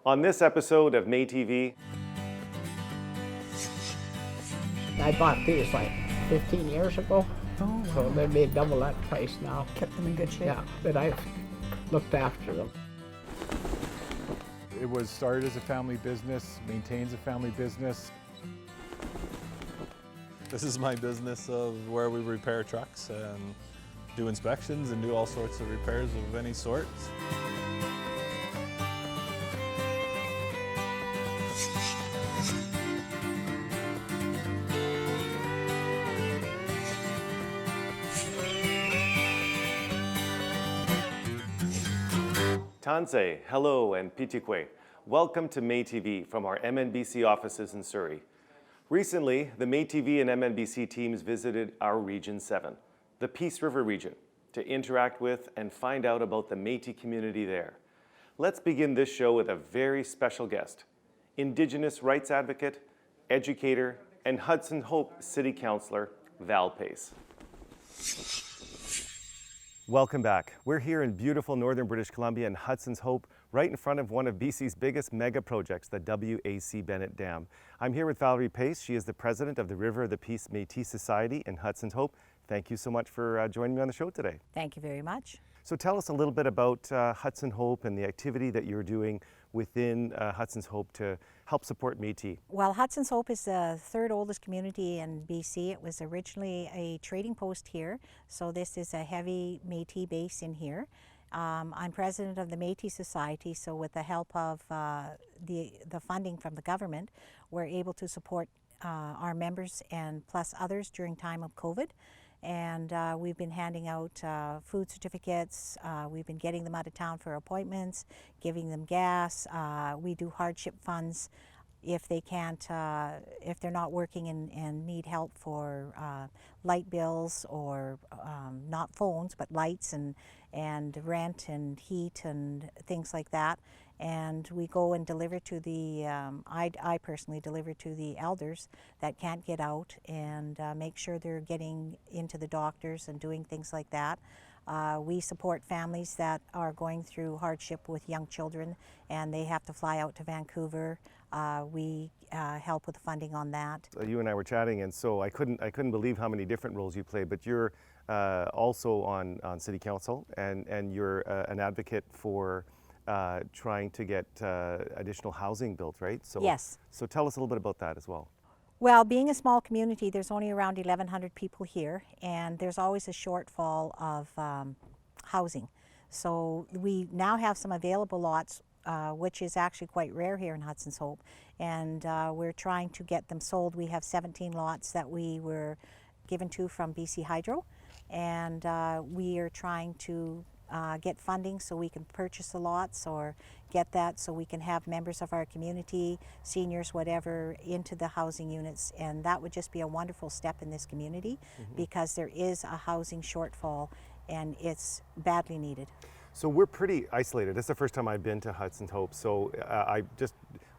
On this episode of MéTV, I bought these like 15 years ago, Oh, so wow. they'd be double that price now. Kept them in good shape. Yeah, but I've looked after them. It was started as a family business, maintains a family business. This is my business of where we repair trucks and do inspections and do all sorts of repairs of any sort. Tanse, hello, and Pitikwe. Welcome to MéTV from our MNBC offices in Surrey. Recently, the MéTV and MNBC teams visited our Region 7, the Peace River region, to interact with and find out about the Métis community there. Let's begin this show with a very special guest, Indigenous rights advocate, educator, and Hudsons Hope City Councillor, Val Pace. Welcome back. We're here in beautiful northern British Columbia in Hudsons Hope, right in front of one of BC's biggest mega projects, the WAC Bennett Dam. I'm here with Valerie Pace. She is the president of the River of the Peace Métis Society in Hudsons Hope. Thank you so much for joining me on the show today. Thank you very much. So tell us a little bit about Hudsons Hope and the activity that you're doing within Hudsons Hope to help support Métis. Well, Hudsons Hope is the third oldest community in BC. It was originally a trading post here, so this is a heavy Métis base in here. I'm president of the Métis Society, so with the help of the funding from the government, we're able to support our members and plus others during time of COVID. And we've been handing out food certificates. We've been getting them out of town for appointments, giving them gas. We do hardship funds if they can't, if they're not working and need help for light bills or not phones, but lights and rent and heat and things like that. And we go and deliver to the, I personally deliver to the elders that can't get out and make sure they're getting into the doctors and doing things like that. We support families that are going through hardship with young children and they have to fly out to Vancouver. We help with the funding on that. You and I were chatting, and so I couldn't believe how many different roles you play, but you're also on City Council and you're an advocate for trying to get additional housing built, right? So, Yes. So tell us a little bit about that as well. Well, being a small community, there's only around 1,100 people here, and there's always a shortfall of housing. So we now have some available lots, which is actually quite rare here in Hudsons Hope, and we're trying to get them sold. We have 17 lots that we were given to from BC Hydro, and we are trying to get funding so we can purchase the lots or get that so we can have members of our community, seniors, whatever, into the housing units. And that would just be a wonderful step in this community because there is a housing shortfall and it's badly needed. So we're pretty isolated. This is the first time I've been to Hudsons Hope, so I just,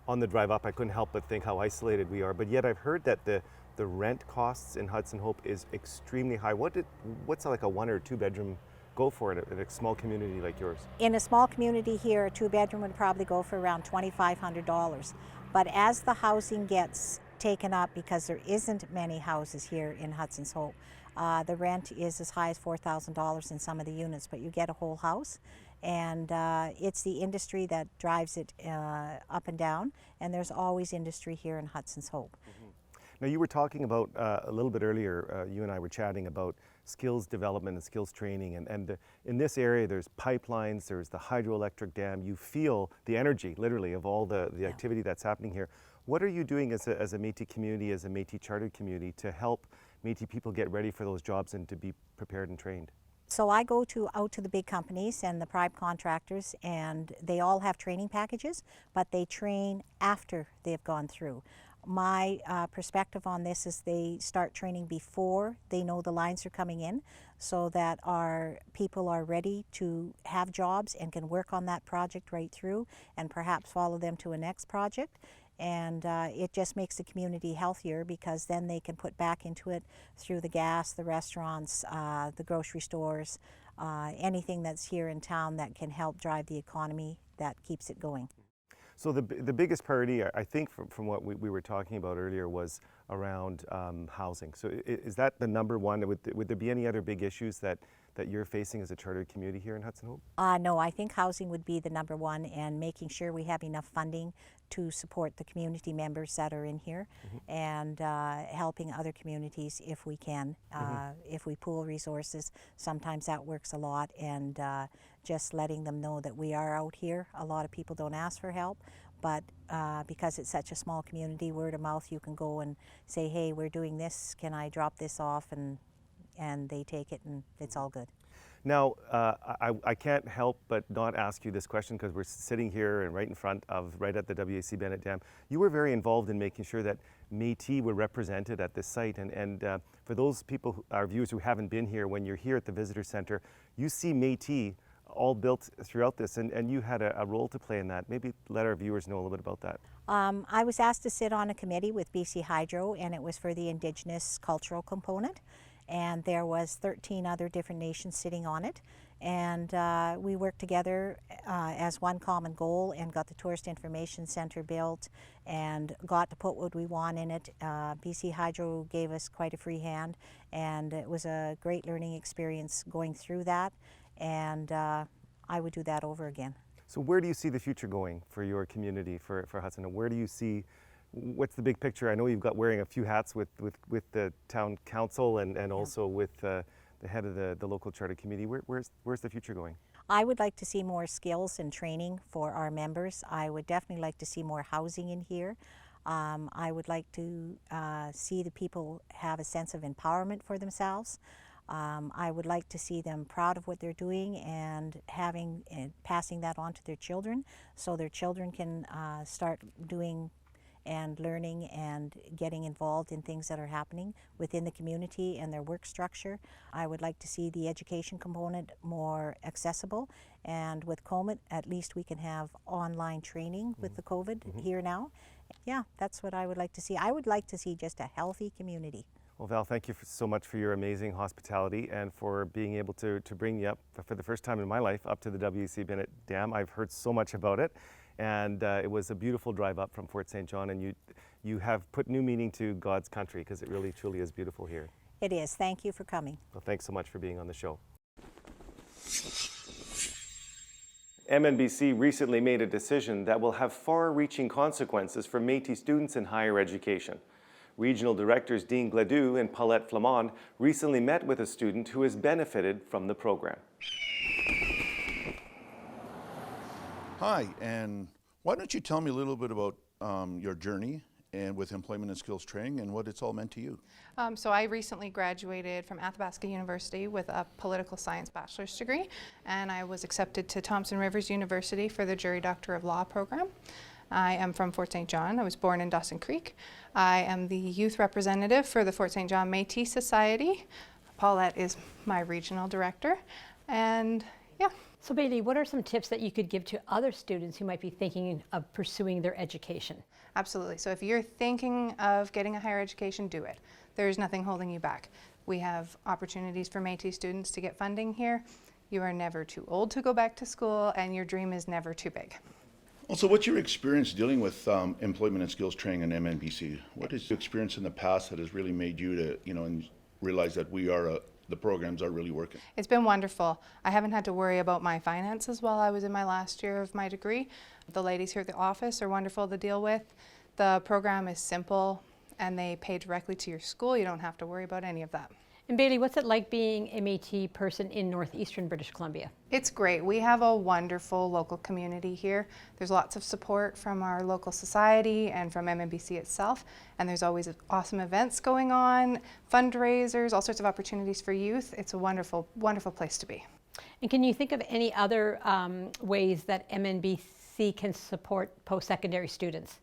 on the drive up, I couldn't help but think how isolated we are. But yet I've heard that the rent costs in Hudsons Hope is extremely high. What's like a 1 or 2 bedroom go for it in a small community like yours? In a small community here, a 2-bedroom would probably go for around $2,500. But as the housing gets taken up, because there isn't many houses here in Hudsons Hope, the rent is as high as $4,000 in some of the units, but you get a whole house. And it's the industry that drives it up and down, and there's always industry here in Hudsons Hope. Now you were talking about a little bit earlier, you and I were chatting about skills development and skills training, and in this area there's pipelines, there's the hydroelectric dam. You feel the energy literally of all the activity that's happening here. What are you doing as a Métis community, as a Métis chartered community, to help Métis people get ready for those jobs and to be prepared and trained? So I go out to the big companies and the private contractors, and they all have training packages, but they train after they've gone through. My perspective on this is they start training before they know the lines are coming in, so that our people are ready to have jobs and can work on that project right through and perhaps follow them to a next project. And it just makes the community healthier because then they can put back into it through the gas, the restaurants, the grocery stores, anything that's here in town that can help drive the economy that keeps it going. So the biggest priority, I think, from what we were talking about earlier, was around housing. So is that the number one? Would there be any other big issues that you're facing as a chartered community here in Hudson Hope? No, I think housing would be the number one, and making sure we have enough funding to support the community members that are in here, and helping other communities if we can. If we pool resources, sometimes that works a lot, and just letting them know that we are out here. A lot of people don't ask for help, but because it's such a small community, word of mouth, you can go and say, hey, we're doing this, can I drop this off? And they take it, and it's all good. Now, I can't help but not ask you this question, because we're sitting here and right at the WAC Bennett Dam. You were very involved in making sure that Métis were represented at this site, and for those people, our viewers who haven't been here, when you're here at the Visitor Center, you see Métis all built throughout this, and you had a role to play in that. Maybe let our viewers know a little bit about that. I was asked to sit on a committee with BC Hydro, and it was for the Indigenous cultural component. And there was 13 other different nations sitting on it, and we worked together as one common goal, and got the Tourist Information Centre built and got to put what we want in it. BC Hydro gave us quite a free hand, and it was a great learning experience going through that, and I would do that over again. So where do you see the future going for your community, for Hudson? And where do you see, what's the big picture? I know you've got wearing a few hats with the town council and also with the head of the local charter committee. Where's the future going? I would like to see more skills and training for our members. I would definitely like to see more housing in here. I would like to see the people have a sense of empowerment for themselves. I would like to see them proud of what they're doing and passing that on to their children, so their children can start doing and learning and getting involved in things that are happening within the community and their work structure. I would like to see the education component more accessible, and with COVID, at least we can have online training with the COVID here now. Yeah, that's what I would like to see. I would like to see just a healthy community. Well, Val, thank you so much for your amazing hospitality and for being able to bring me up for the first time in my life up to the WAC Bennett Dam. I've heard so much about it, and it was a beautiful drive up from Fort St. John, and you have put new meaning to God's country, because it really truly is beautiful here. It is. Thank you for coming. Well, thanks so much for being on the show. MNBC recently made a decision that will have far-reaching consequences for Métis students in higher education. Regional Directors Dean Gledoux and Paulette Flamand recently met with a student who has benefited from the program. Hi, and why don't you tell me a little bit about your journey and with employment and skills training and what it's all meant to you? So I recently graduated from Athabasca University with a political science bachelor's degree, and I was accepted to Thompson Rivers University for the Jury Doctor of Law program. I am from Fort St. John. I was born in Dawson Creek. I am the youth representative for the Fort St. John Métis Society. Paulette is my regional director, and yeah. So Bailey, what are some tips that you could give to other students who might be thinking of pursuing their education? Absolutely. So if you're thinking of getting a higher education, do it. There's nothing holding you back. We have opportunities for Métis students to get funding here. You are never too old to go back to school, and your dream is never too big. Also, what's your experience dealing with employment and skills training in MNBC? What is your experience in the past that has really made you to, and realize that the programs are really working? It's been wonderful. I haven't had to worry about my finances while I was in my last year of my degree. The ladies here at the office are wonderful to deal with. The program is simple, and they pay directly to your school. You don't have to worry about any of that. And Bailey, what's it like being a Métis person in northeastern British Columbia? It's great. We have a wonderful local community here. There's lots of support from our local society and from MNBC itself, and there's always awesome events going on, fundraisers, all sorts of opportunities for youth. It's a wonderful, wonderful place to be. And can you think of any other ways that MNBC can support post-secondary students?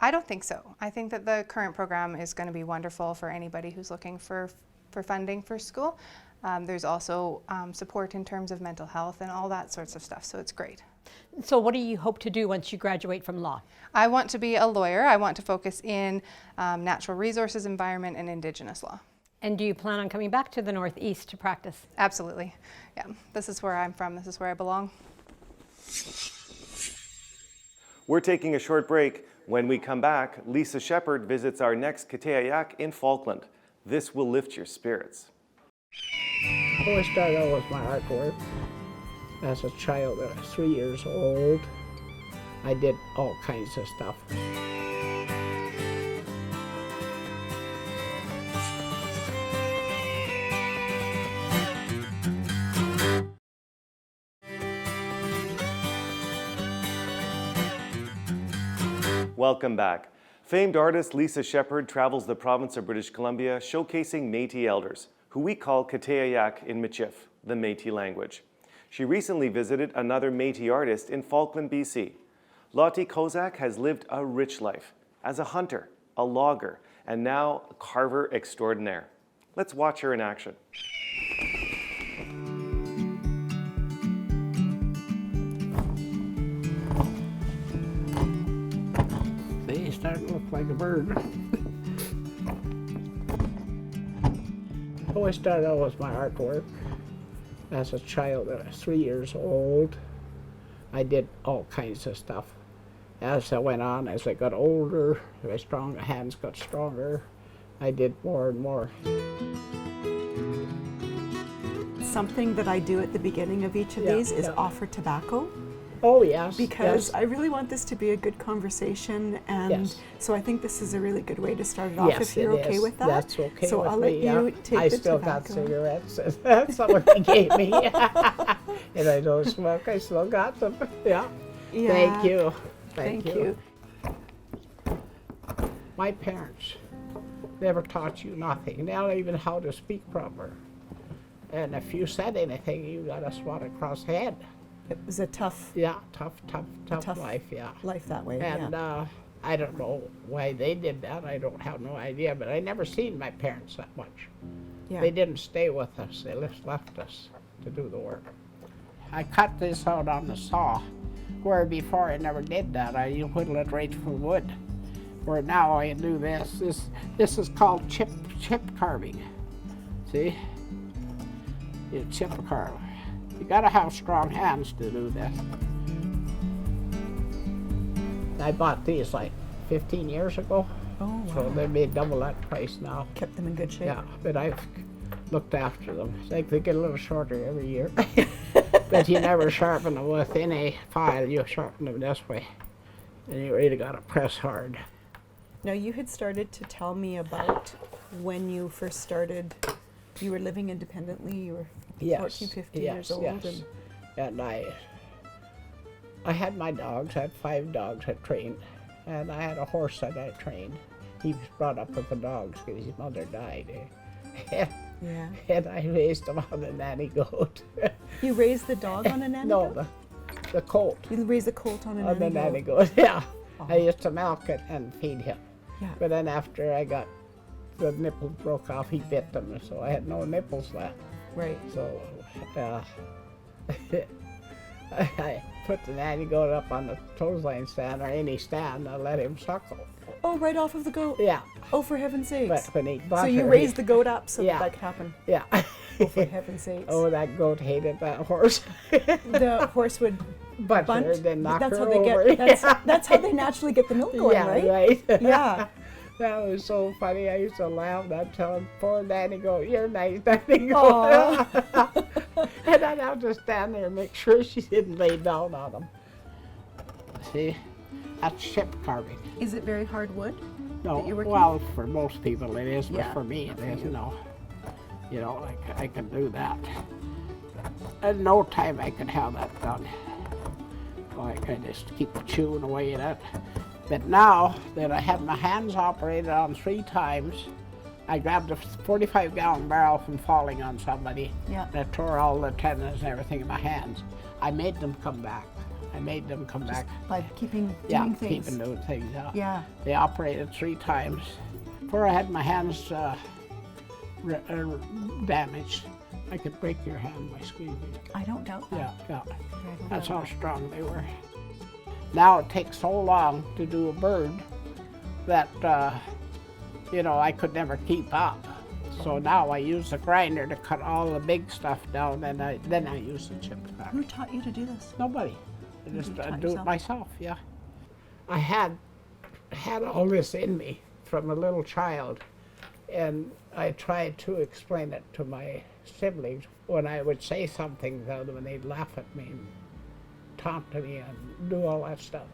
I don't think so. I think that the current program is going to be wonderful for anybody who's looking for funding for school. There's also support in terms of mental health and all that sorts of stuff, so it's great. So what do you hope to do once you graduate from law? I want to be a lawyer. I want to focus in natural resources, environment, and Indigenous law. And do you plan on coming back to the Northeast to practice? Absolutely. Yeah, this is where I'm from. This is where I belong. We're taking a short break. When we come back, Lisa Shepherd visits our next Katayak in Falkland. This will lift your spirits. I always started out with my artwork. As a child, at 3 years old, I did all kinds of stuff. Welcome back. Famed artist Lisa Shepherd travels the province of British Columbia showcasing Métis elders, who we call Katayak in Michif, the Métis language. She recently visited another Métis artist in Falkland, BC. Lottie Kozak has lived a rich life as a hunter, a logger, and now a carver extraordinaire. Let's watch her in action. They started to look like a bird. I always started out with my artwork. As a child, at 3 years old, I did all kinds of stuff. As I went on, as I got older, my hands got stronger, I did more and more. Something that I do at the beginning of each of these is offer tobacco. Oh, yes. Because yes. I really want this to be a good conversation, and so I think this is a really good way to start it off, Yes, if you're it okay is. with that. That's okay so with I'll me, let you take I the still tobacco. got cigarettes. That's what they gave me. And I don't smoke, I still got them. Yeah. Thank you. Thank you. My parents never taught you nothing, not even how to speak proper. And if you said anything, you got a swat across the head. It was a tough Tough life, yeah. life that way. And I don't know why they did that. I don't have no idea, but I never seen my parents that much. Yeah. They didn't stay with us. They left us to do the work. I cut this out on the saw, where before I never did that. I whittle it right from wood. Where now I do this. This is called chip carving. See? You chip carve. You gotta have strong hands to do this. I bought these like 15 years ago. Oh, wow. So they made double that price now. Kept them in good shape. Yeah, but I've looked after them. It's like they get a little shorter every year. But you never sharpen them with any file. You sharpen them this way. And you really gotta press hard. Now, you had started to tell me about when you first started. You were living independently. You were 14, 15 years old. Yes. And I had my dogs. I had 5 dogs I trained. And I had a horse that I trained. He was brought up with the dogs because his mother died. Yeah. And I raised him on a nanny goat. You raised the dog on a nanny goat? No, the colt. You raised the colt on a On the nanny nanny goat? goat, yeah. Oh. I used to milk it and feed him. Yeah. But then after I got the nipples broke off, he bit them, so I had no nipples left. Right. So I put the nanny goat up on the clothesline stand or any stand and let him suckle. Oh, right off of the goat? Yeah. Oh, for heaven's sakes. But when he bought So you her, raised the goat up so Yeah. that could happen? Yeah. Oh, for heaven's sakes. Oh, that goat hated that horse. The horse would But bunt? her, then knock That's her how they over. get. That's how they naturally get the milk going, Yeah, right? Yeah. That was so funny. I used to laugh and tell him, poor nanny goat, you're nice, nanny goat. And I'd have to stand there and make sure she didn't lay down on him. See, that's ship carving. Is it very hard wood? No, that you're working well, for most people it is, but Yeah. for me it is, You know, I can do that. In no time I could have that done. Like I just keep chewing away at it. But now that I had my hands operated on 3 times, I grabbed a 45-gallon barrel from falling on somebody. Yeah. And I tore all the tendons and everything in my hands. I made them come back. Back. By keeping Yeah, doing things. keeping doing things. Yeah. Yeah. They operated 3 times. Before I had my hands damaged, I could break your hand by squeezing. I don't doubt that. Yeah. That's how strong they were. Now it takes so long to do a bird that, I could never keep up. So now I use the grinder to cut all the big stuff down, and then I use the chip cracker. Who taught you to do this? Nobody. I just taught do it yourself? myself, yeah. I had all this in me from a little child, and I tried to explain it to my siblings when I would say something to them, and they'd laugh at me and taunt me and do all that stuff.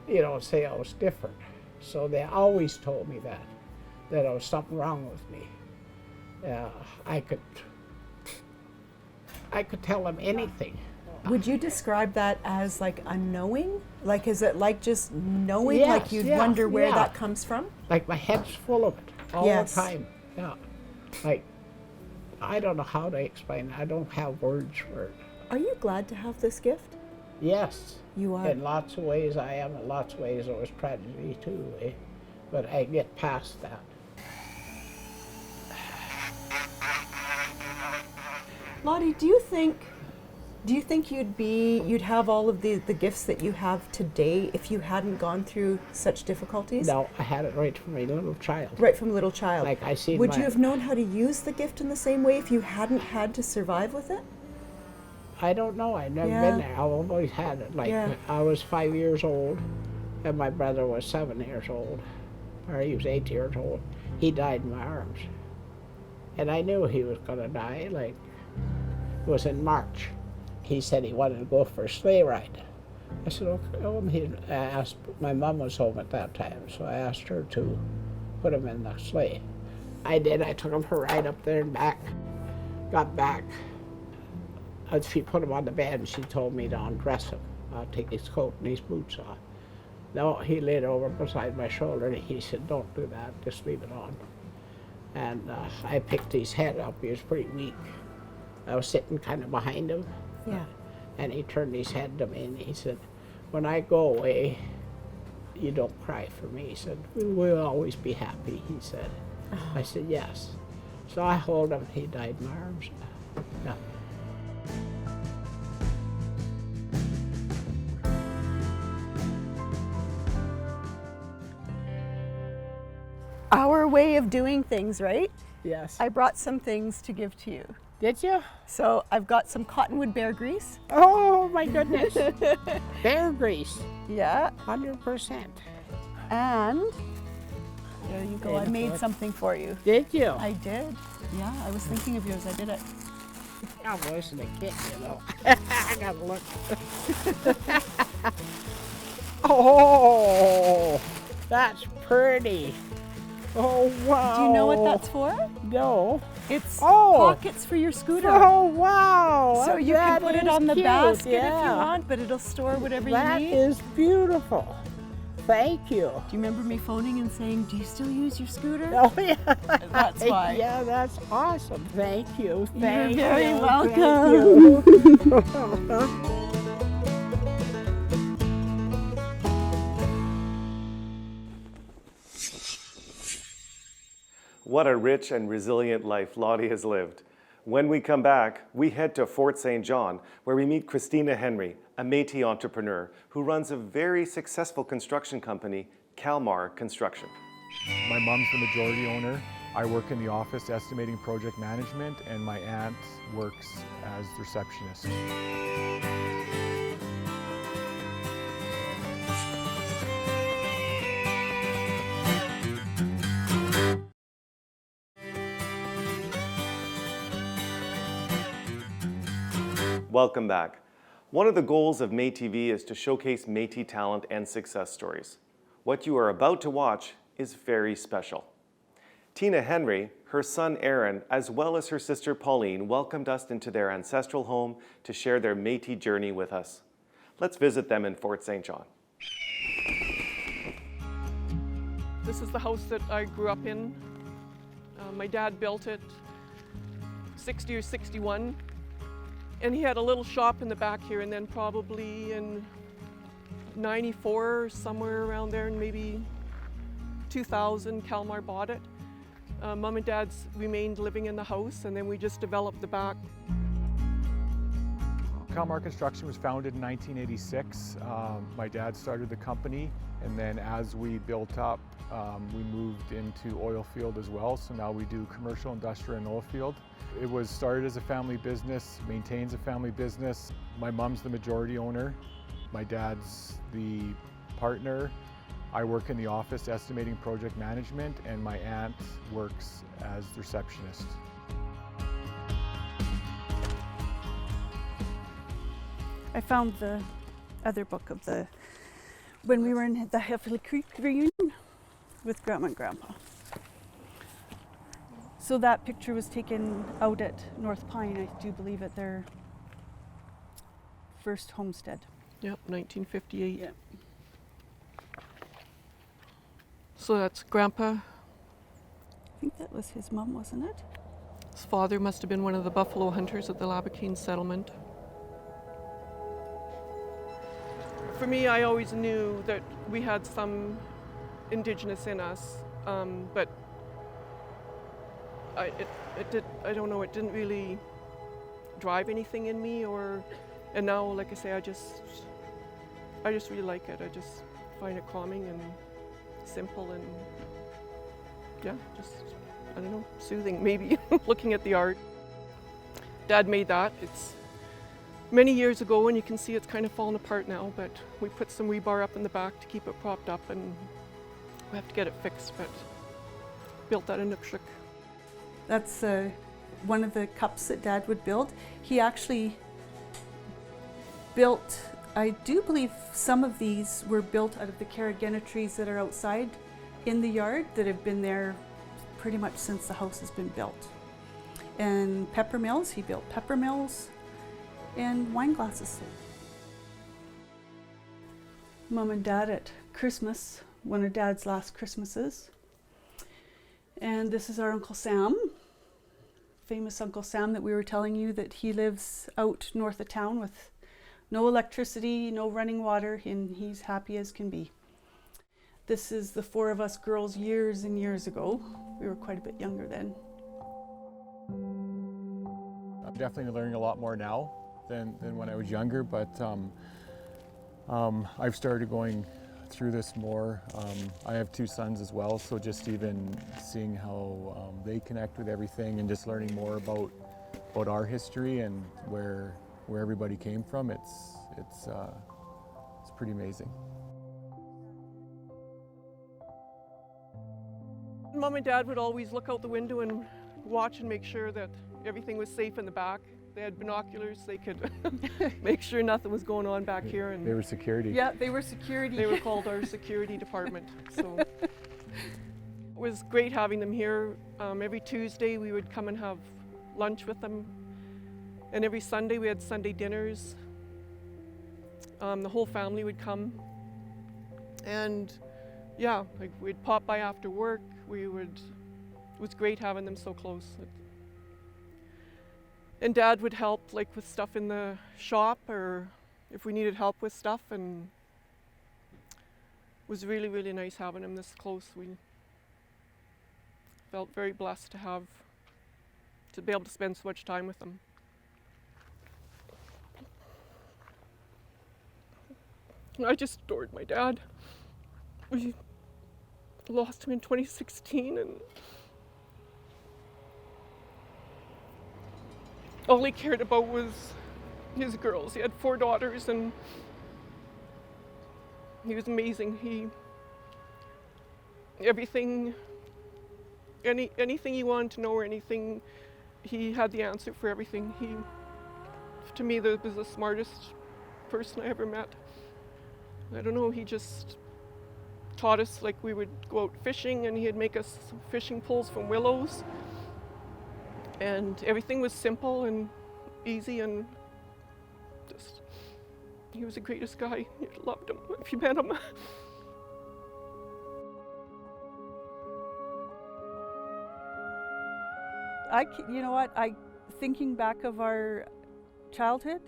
You know, say I was different. So they always told me that there was something wrong with me. I could tell them anything. Would you describe that as like unknowing? Like, is it like just knowing, Yes, like you'd yeah, wonder where yeah. that comes from? Like my head's full of it all Yes. the time. Yeah. Like, I don't know how to explain it. I don't have words for it. Are you glad to have this gift? Yes. You are. In lots of ways I am. In lots of ways it was tragedy too. But I get past that. Lottie, do you think you'd have all of the gifts that you have today if you hadn't gone through such difficulties? No, I had it right from a little child. Right from a little child. Like I see. Would you have known how to use the gift in the same way if you hadn't had to survive with it? I don't know. I've never Yeah. been there. I've always had it. Like Yeah. I was 5 years old, and my brother was 7 years old, or he was 8 years old. He died in my arms, and I knew he was going to die. Like it was in March. He said he wanted to go for a sleigh ride. I said, okay. I asked, my mom was home at that time, so I asked her to put him in the sleigh. I did. I took him for a ride up there and back. Got back. She put him on the bed and she told me to undress him. I'll take his coat and his boots off. No, he laid over beside my shoulder and he said, don't do that, just leave it on. And I picked his head up. He was pretty weak. I was sitting kind of behind him. Yeah. And he turned his head to me and he said, when I go away, you don't cry for me. He said, we'll always be happy, he said. I said, yes. So I hold him, he died in my arms. Yeah. Our way of doing things, right? Yes. I brought some things to give to you. Did you? So I've got some cottonwood bear grease. Oh my goodness. Bear grease. Yeah. 100%. And there you go. I made something for you. Did you? I did. Yeah, I was thinking of yours. I did it. I wasn't a kid, you know. I gotta look. Oh, that's pretty. Oh, wow. Do you know what that's for? No. It's Oh. pockets for your scooter. Oh, wow. So you That can put it is on the cute, basket if you yeah. want, but it'll store whatever That you need. is beautiful. Thank you. Do you remember me phoning and saying, do you still use your scooter? Oh, yeah. That's why. Yeah, that's awesome. Thank you. You're Thank very you. welcome. Thank you. What a rich and resilient life Lottie has lived. When we come back, we head to Fort St. John, where we meet Christina Henry, a Métis entrepreneur who runs a very successful construction company, Kalmar Construction. My mom's the majority owner. I work in the office estimating project management, and my aunt works as the receptionist. Welcome back. One of the goals of MéTV is to showcase Métis talent and success stories. What you are about to watch is very special. Tina Henry, her son Erin, as well as her sister Pauline, welcomed us into their ancestral home to share their Métis journey with us. Let's visit them in Fort St. John. This is the house that I grew up in. My dad built it 60 or 61. And he had a little shop in the back here, and then probably in 94, somewhere around there, and maybe 2000, Kalmar bought it. Mom and Dad remained living in the house, and then we just developed the back. Kalmar Construction was founded in 1986. My dad started the company, and then as we built up, we moved into oil field as well. So now we do commercial, industrial, and oil field. It was started as a family business, maintains a family business. My mom's the majority owner. My dad's the partner. I work in the office estimating project management, and my aunt works as the receptionist. I found the other book of when we were in the Heffley Creek reunion with Grandma and Grandpa. So that picture was taken out at North Pine, I do believe, at their first homestead. Yep, 1958. Yeah. So that's Grandpa. I think that was his mom, wasn't it? His father must have been one of the buffalo hunters at the Labakane settlement. For me, I always knew that we had some Indigenous in us, but I don't know, it didn't really drive anything in me, and now, like I say, I just really like it. I just find it calming and simple and, yeah, just, I don't know, soothing maybe, looking at the art. Dad made that. It's many years ago, and you can see it's kind of fallen apart now, but we put some rebar up in the back to keep it propped up, and we have to get it fixed, but built that in Inukshuk. That's one of the cups that Dad would build. He actually built, I do believe some of these were built out of the caragena trees that are outside in the yard that have been there pretty much since the house has been built. And pepper mills, he built pepper mills and wine glasses. Mom and Dad at Christmas, one of Dad's last Christmases. And this is our Uncle Sam, famous Uncle Sam that we were telling you that he lives out north of town with no electricity, no running water, and he's happy as can be. This is the four of us girls years and years ago. We were quite a bit younger then. I'm definitely learning a lot more now than when I was younger, but I've started going through this more. I have two sons as well, so just even seeing how they connect with everything and just learning more about our history and where everybody came from, it's pretty amazing. Mom and Dad would always look out the window and watch and make sure that everything was safe in the back. They had binoculars, they could make sure nothing was going on back here. And they were security. Yeah, they were security. They were called our security department. So it was great having them here. Every Tuesday we would come and have lunch with them. And every Sunday we had Sunday dinners. The whole family would come. And yeah, like we'd pop by after work. It was great having them so close. And Dad would help like with stuff in the shop or if we needed help with stuff, and it was really, really nice having him this close. We felt very blessed to be able to spend so much time with him. I just adored my dad. We lost him in 2016, and all he cared about was his girls. He had 4 daughters, and he was amazing. Anything you wanted to know or anything, he had the answer for everything. To me, was the smartest person I ever met. I don't know, he just taught us, like we would go out fishing and he'd make us fishing poles from willows. And everything was simple and easy, and just, he was the greatest guy. You loved him if you met him. You know what, thinking back of our childhood,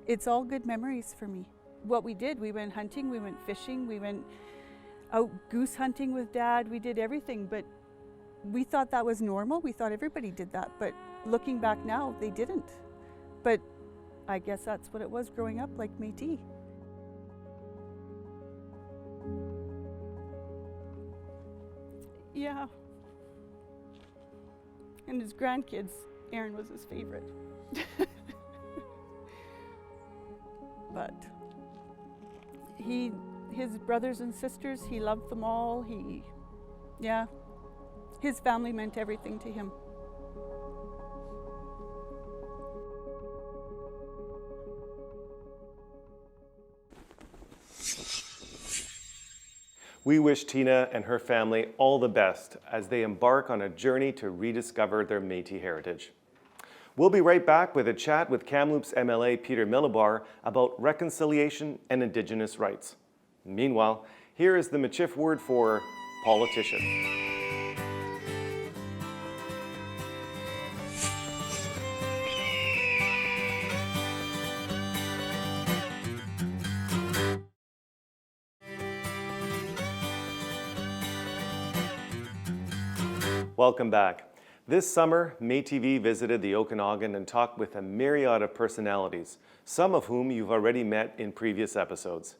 it's all good memories for me. What we did, we went hunting, we went fishing, we went out goose hunting with Dad, we did everything, but we thought that was normal. We thought everybody did that, but looking back now, they didn't. But I guess that's what it was growing up like Métis. Yeah. And his grandkids, Erin was his favorite. But he his brothers and sisters, he loved them all. His family meant everything to him. We wish Tina and her family all the best as they embark on a journey to rediscover their Métis heritage. We'll be right back with a chat with Kamloops MLA Pete Milibar about reconciliation and Indigenous rights. Meanwhile, here is the Michif word for politician. Welcome back. This summer, MéTV visited the Okanagan and talked with a myriad of personalities, some of whom you've already met in previous episodes.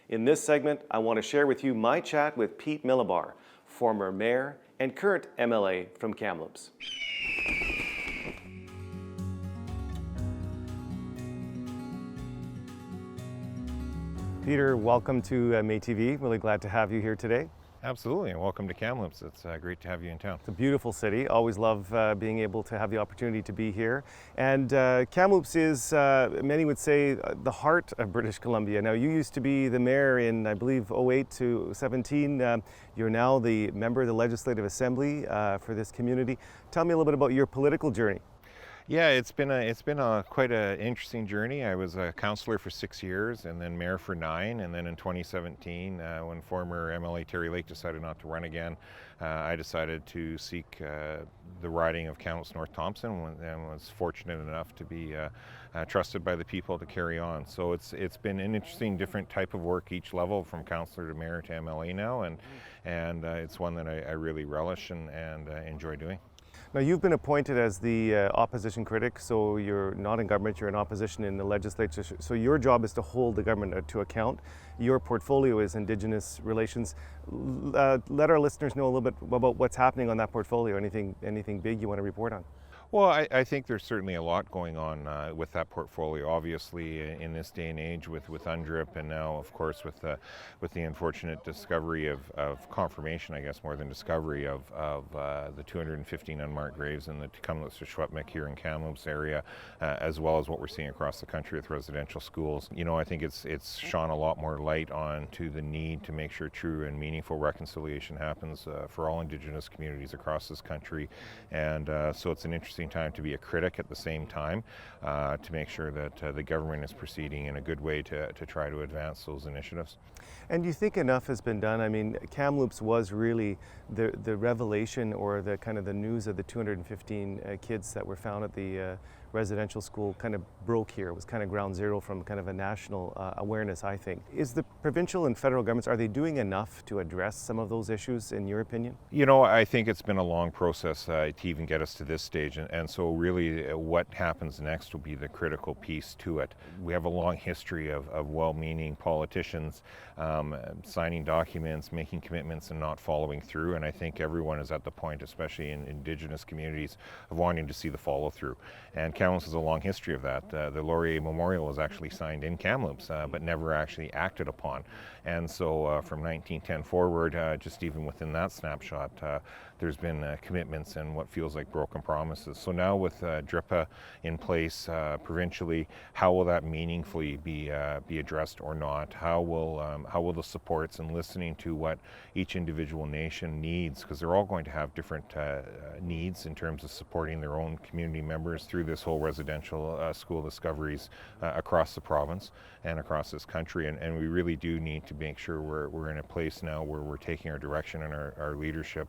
In this segment, I want to share with you my chat with Pete Milibar, former mayor and current MLA from Kamloops. Peter, welcome to MéTV. Really glad to have you here today. Absolutely, and welcome to Kamloops. It's great to have you in town. It's a beautiful city. Always love being able to have the opportunity to be here. And Kamloops is, many would say, the heart of British Columbia. Now, you used to be the mayor in, I believe, 08 to 17. You're now the member of the Legislative Assembly for this community. Tell me a little bit about your political journey. Yeah, it's been quite an interesting journey. I was a councillor for 6 years and then mayor for 9, and then in 2017, when former MLA Terry Lake decided not to run again, I decided to seek the riding of Kamloops North Thompson and was fortunate enough to be trusted by the people to carry on. So it's been an interesting, different type of work each level, from councillor to mayor to MLA now, and it's one that I really relish and enjoy doing. Now, you've been appointed as the opposition critic, so you're not in government, you're in opposition in the legislature. So your job is to hold the government to account. Your portfolio is Indigenous relations. Let our listeners know a little bit about what's happening on that portfolio. Anything big you want to report on? Well, I think there's certainly a lot going on with that portfolio. Obviously, in this day and age, with UNDRIP, and now, of course, with the unfortunate discovery of confirmation, I guess, more than discovery of the 215 unmarked graves in the Kamloops-Shwepmik here in Kamloops area, as well as what we're seeing across the country with residential schools. You know, I think it's shone a lot more light on to the need to make sure true and meaningful reconciliation happens for all Indigenous communities across this country, and so it's an interesting time to be a critic at the same time, to make sure that the government is proceeding in a good way to try to advance those initiatives. And do you think enough has been done? I mean, Kamloops was really the revelation, or the kind of the news of the 215 kids that were found at the residential school kind of broke here. It was kind of ground zero from kind of a national awareness, I think. Is the provincial and federal governments, are they doing enough to address some of those issues, in your opinion? You know, I think it's been a long process to even get us to this stage, and so really what happens next will be the critical piece to it. We have a long history of well-meaning politicians signing documents, making commitments, and not following through, and I think everyone is at the point, especially in Indigenous communities, of wanting to see the follow-through. And Kamloops has a long history of that. The Laurier Memorial was actually signed in Kamloops, but never actually acted upon. And so from 1910 forward, just even within that snapshot, there's been commitments and what feels like broken promises. So now with DRIPA in place provincially, how will that meaningfully be addressed or not? How will the supports and listening to what each individual nation needs, because they're all going to have different needs in terms of supporting their own community members through this whole residential school discoveries across the province and across this country, and we really do need to make sure we're in a place now where we're taking our direction and our leadership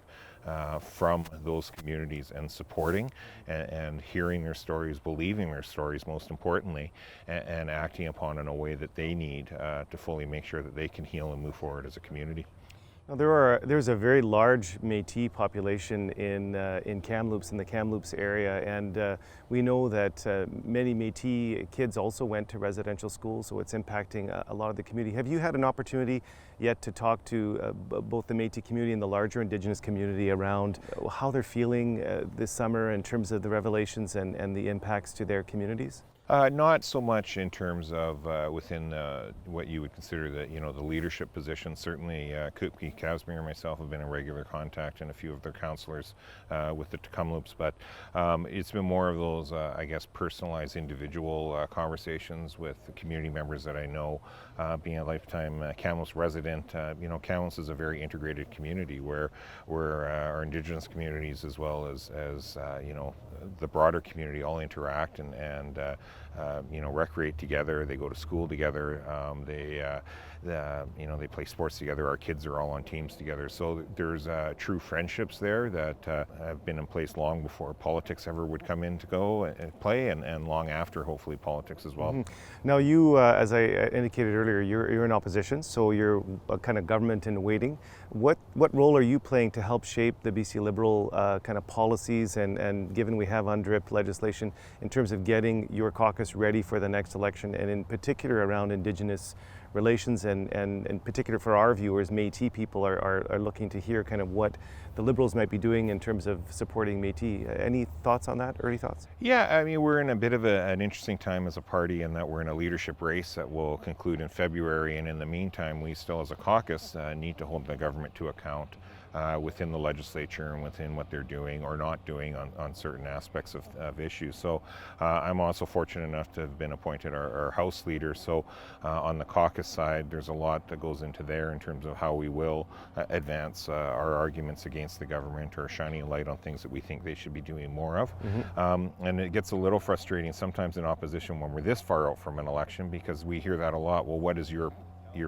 from those communities and supporting and hearing their stories, believing their stories most importantly, and acting upon in a way that they need to fully make sure that they can heal and move forward as a community. Now, there's a very large Métis population in Kamloops, in the Kamloops area, and we know that many Métis kids also went to residential schools, so it's impacting a lot of the community. Have you had an opportunity yet to talk to both the Métis community and the larger Indigenous community around how they're feeling this summer in terms of the revelations and the impacts to their communities? Not so much in terms of within what you would consider the leadership position. Certainly, Pete Milibar and myself have been in regular contact, and a few of their councillors with the Kamloops. But it's been more of those, I guess, personalized individual conversations with the community members that I know. Being a lifetime Kamloops resident, Kamloops is a very integrated community where our Indigenous communities as well as the broader community all interact and recreate together. They go to school together. They play sports together. Our kids are all on teams together. So there's true friendships there that have been in place long before politics ever would come in to go and play, and long after, hopefully, politics as well. Mm-hmm. Now you, as I indicated earlier, you're in opposition, so you're a kind of government in waiting. What role are you playing to help shape the BC Liberal kind of policies, and given we have UNDRIP legislation, in terms of getting your caucus ready for the next election, and in particular around Indigenous relations, and in particular for our viewers, Métis people are looking to hear kind of what the Liberals might be doing in terms of supporting Métis. Any thoughts on that, early thoughts? Yeah, I mean, we're in a bit of an interesting time as a party in that we're in a leadership race that will conclude in February, and in the meantime, we still as a caucus need to hold the government to account within the legislature and within what they're doing or not doing on certain aspects of issues. So I'm also fortunate enough to have been appointed our House leader. So on the caucus side, there's a lot that goes into there in terms of how we will advance our arguments against the government, or shining a light on things that we think they should be doing more of. Mm-hmm. And it gets a little frustrating sometimes in opposition when we're this far out from an election, because we hear that a lot. Well, what is your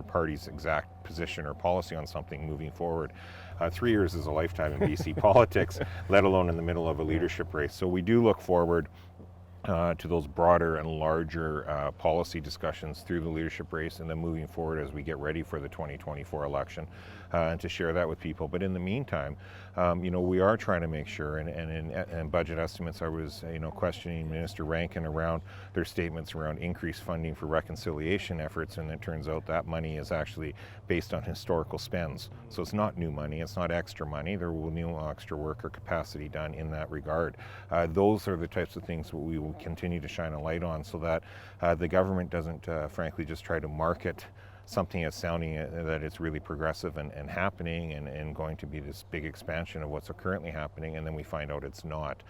party's exact position or policy on something moving forward? 3 years is a lifetime in BC politics, let alone in the middle of a leadership race. So we do look forward to those broader and larger policy discussions through the leadership race, and then moving forward as we get ready for the 2024 election, and to share that with people. But in the meantime, we are trying to make sure, and in budget estimates, I was questioning Minister Rankin around their statements around increased funding for reconciliation efforts, and it turns out that money is actually based on historical spends. So it's not new money, it's not extra money. There will be no extra work or capacity done in that regard. Those are the types of things that we will continue to shine a light on, so that the government doesn't frankly just try to market something as sounding that it's really progressive and happening and going to be this big expansion of what's currently happening, and then we find out it's not.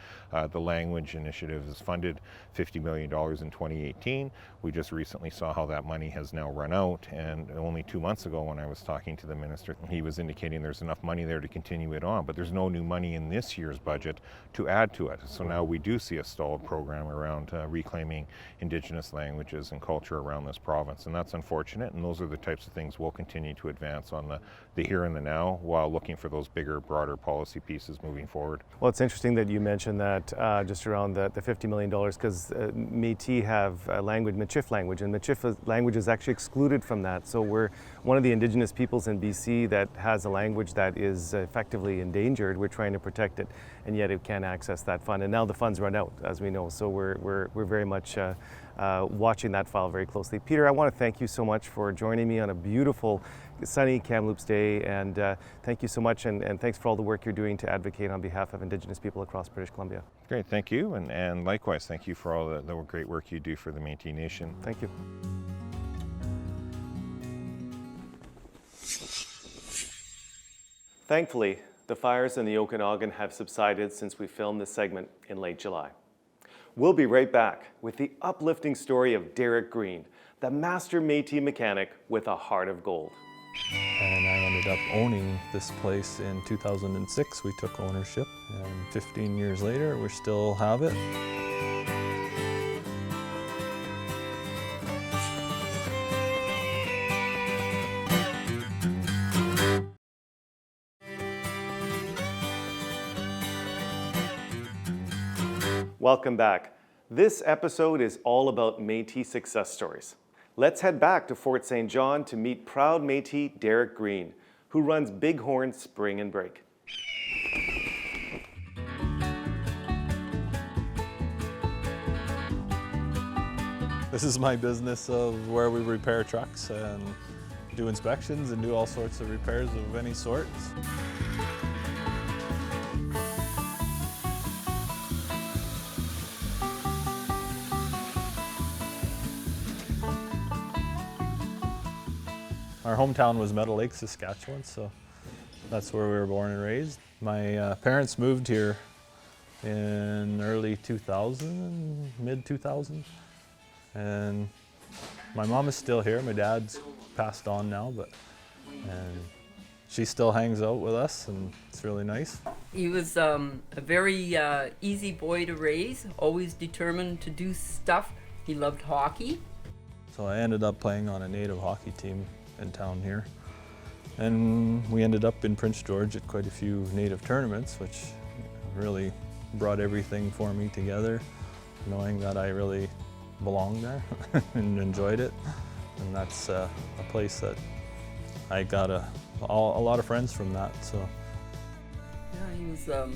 The language initiative is funded $50 million in 2018. We just recently saw how that money has now run out, and only 2 months ago when I was talking to the minister, he was indicating there's enough money there to continue it on, but there's no new money in this year's budget to add to it. So now we do see a stalled program around reclaiming Indigenous languages and culture around this province, and that's unfortunate, and those are the types of things we'll continue to advance on the here and the now, while looking for those bigger, broader policy pieces moving forward. Well, it's interesting that you mentioned that just around the $50 million, because Métis have a language, Michif language, and Michif language is actually excluded from that. So we're one of the Indigenous peoples in BC that has a language that is effectively endangered. We're trying to protect it, and yet it can't access that fund. And now the funds run out, as we know. So we're very much watching that file very closely. Peter, I want to thank you so much for joining me on a beautiful, sunny Kamloops day, and thank you so much, and thanks for all the work you're doing to advocate on behalf of Indigenous people across British Columbia. Great, thank you, and likewise, thank you for all the great work you do for the Métis Nation. Thank you. Thankfully, the fires in the Okanagan have subsided since we filmed this segment in late July. We'll be right back with the uplifting story of Derrick Green, the master Métis mechanic with a heart of gold. And I ended up owning this place in 2006. We took ownership, and 15 years later, we still have it. Welcome back. This episode is all about Métis success stories. Let's head back to Fort St. John to meet proud Métis Derrick Green, who runs Bighorn Spring and Break. This is my business of where we repair trucks and do inspections and do all sorts of repairs of any sort. hometown was Meadow Lake, Saskatchewan, so that's where we were born and raised. My parents moved here in early 2000, mid 2000, and my mom is still here. My dad's passed on now, and she still hangs out with us, and it's really nice. He was a very easy boy to raise, always determined to do stuff. He loved hockey. So I ended up playing on a native hockey team in town here. And we ended up in Prince George at quite a few native tournaments, which really brought everything for me together, knowing that I really belonged there and enjoyed it. And that's a place that I got a lot of friends from that. So. Yeah, he was a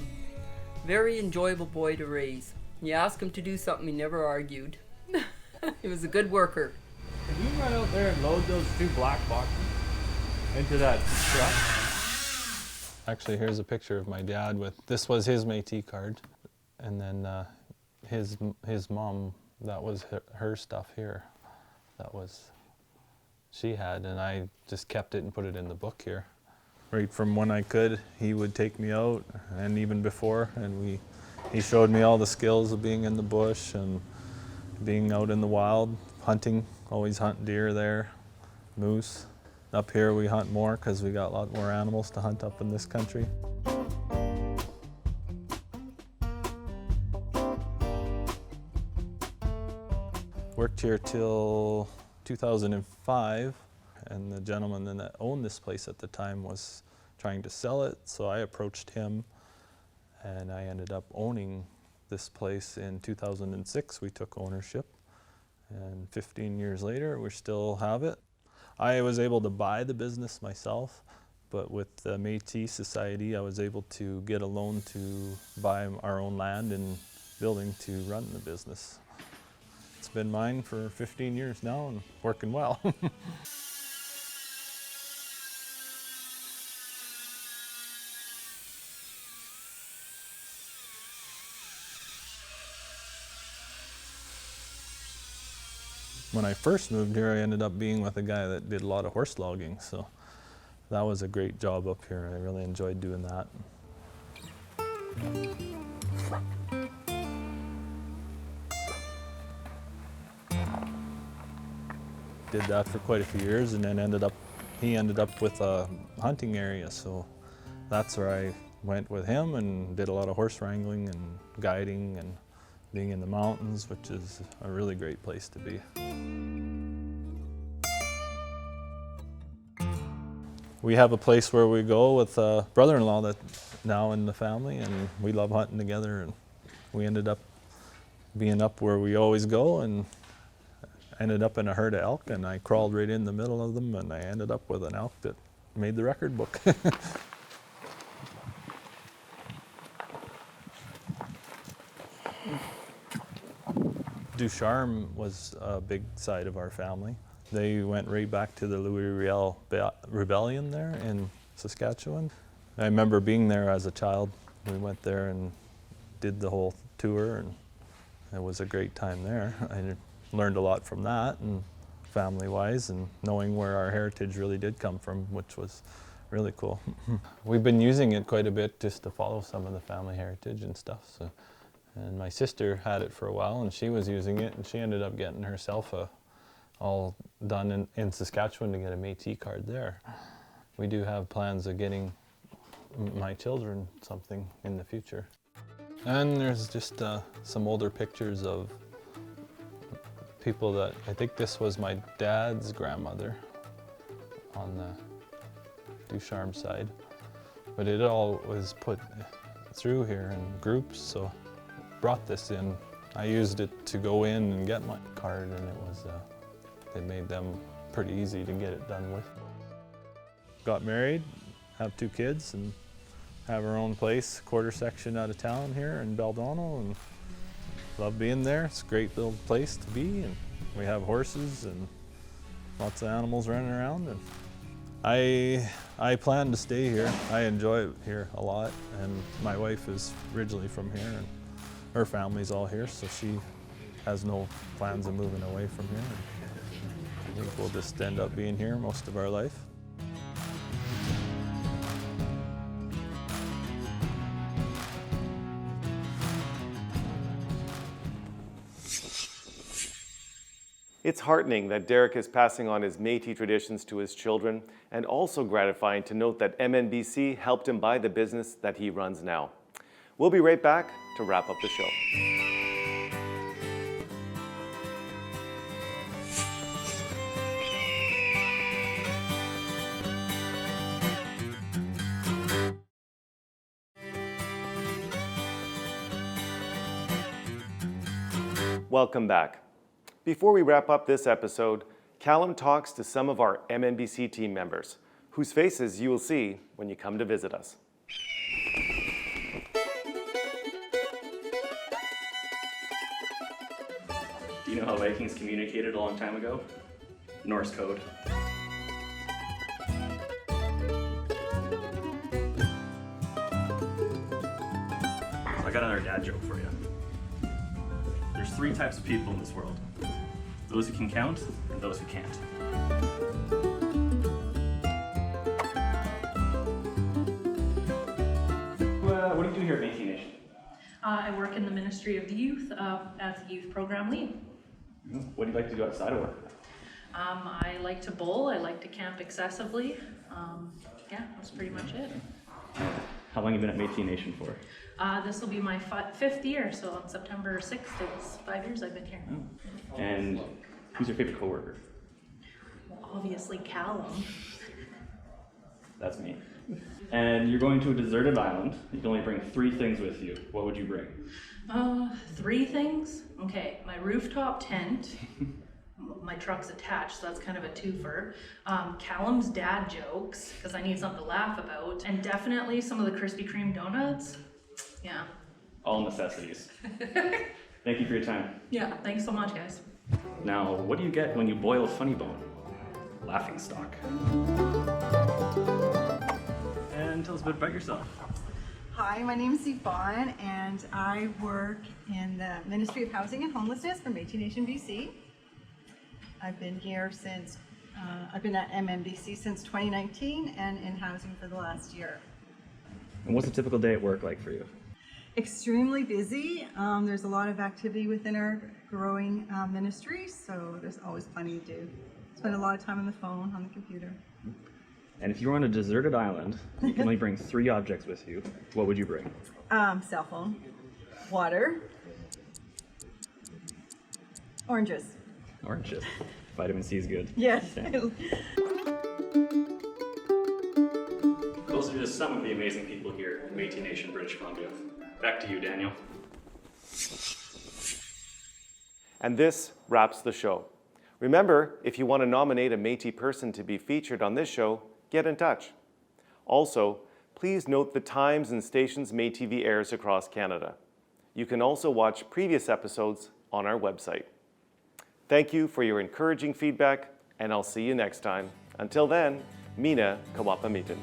very enjoyable boy to raise. You ask him to do something, he never argued. He was a good worker. Can you run out there and load those 2 black boxes into that truck? Actually, here's a picture of my dad this was his Métis card, and then his mom, that was her stuff here. She had, and I just kept it and put it in the book here. Right from when I could, he would take me out, and even before, and he showed me all the skills of being in the bush and being out in the wild, hunting, always hunt deer there, moose. Up here we hunt more because we got a lot more animals to hunt up in this country. Worked here till 2005, and the gentleman that owned this place at the time was trying to sell it, so I approached him, and I ended up owning this place in 2006. We took ownership, and 15 years later we still have it. I was able to buy the business myself, but with the Métis Society I was able to get a loan to buy our own land and building to run the business. It's been mine for 15 years now and working well. When I first moved here, I ended up being with a guy that did a lot of horse logging, so that was a great job up here. I really enjoyed doing that. Did that for quite a few years, and then he ended up with a hunting area, so that's where I went with him and did a lot of horse wrangling and guiding and being in the mountains, which is a really great place to be. We have a place where we go with a brother-in-law that's now in the family, and we love hunting together, and we ended up being up where we always go and ended up in a herd of elk, and I crawled right in the middle of them, and I ended up with an elk that made the record book. Ducharme was a big side of our family. They went right back to the Louis Riel Rebellion there in Saskatchewan. I remember being there as a child. We went there and did the whole tour, and it was a great time there. I learned a lot from that, and family-wise, and knowing where our heritage really did come from, which was really cool. We've been using it quite a bit just to follow some of the family heritage and stuff. So. And my sister had it for a while, and she was using it, and she ended up getting herself all done in Saskatchewan to get a Métis card there. We do have plans of getting my children something in the future. And there's just some older pictures of people that, I think this was my dad's grandmother on the Ducharme side. But it all was put through here in groups, so brought this in. I used it to go in and get my card, and it made them pretty easy to get it done with. Got married, have 2 kids, and have our own place, quarter section out of town here in Beldano, and love being there. It's a great little place to be, and we have horses and lots of animals running around. And I plan to stay here. I enjoy it here a lot, and my wife is originally from here, and her family's all here, so she has no plans of moving away from here. I think we'll just end up being here most of our life. It's heartening that Derrick is passing on his Métis traditions to his children, and also gratifying to note that MNBC helped him buy the business that he runs now. We'll be right back to wrap up the show. Welcome back. Before we wrap up this episode, Callum talks to some of our MNBC team members, whose faces you will see when you come to visit us. Do you know how Vikings communicated a long time ago? Norse code. So I got another dad joke for you. There's 3 types of people in this world. Those who can count and those who can't. What do you do here at Métis Nation? I work in the Ministry of the Youth as a youth program lead. What do you like to do outside of work? I like to bowl, I like to camp excessively. Yeah, that's pretty much it. How long have you been at Métis Nation for? This will be my 5th year, so on September 6th, it's 5 years I've been here. Oh. And who's your favorite coworker? Well, obviously Callum. That's me. And you're going to a deserted island. You can only bring 3 things with you. What would you bring? 3 things? Okay, my rooftop tent. My truck's attached, so that's kind of a twofer. Callum's dad jokes, because I need something to laugh about. And definitely some of the Krispy Kreme donuts. Yeah. All necessities. Thank you for your time. Yeah, thanks so much, guys. Now, what do you get when you boil a funny bone? Laughing stock. And tell us a bit about yourself. Hi, my name is Yvonne, and I work in the Ministry of Housing and Homelessness for Métis Nation, BC. I've been here since, I've been at MNBC since 2019 and in housing for the last year. And what's a typical day at work like for you? Extremely busy. There's a lot of activity within our growing ministry, so there's always plenty to do. Spend a lot of time on the phone, on the computer. And if you were on a deserted island, you can only bring 3 objects with you. What would you bring? Cell phone, water, oranges. Oranges. Vitamin C is good. Yes. Yeah. Those are just some of the amazing people here in Métis Nation, British Columbia. Back to you, Daniel. And this wraps the show. Remember, if you want to nominate a Métis person to be featured on this show, get in touch. Also, please note the times and stations MéTV airs across Canada. You can also watch previous episodes on our website. Thank you for your encouraging feedback, and I'll see you next time. Until then, Mina Kawapamitin.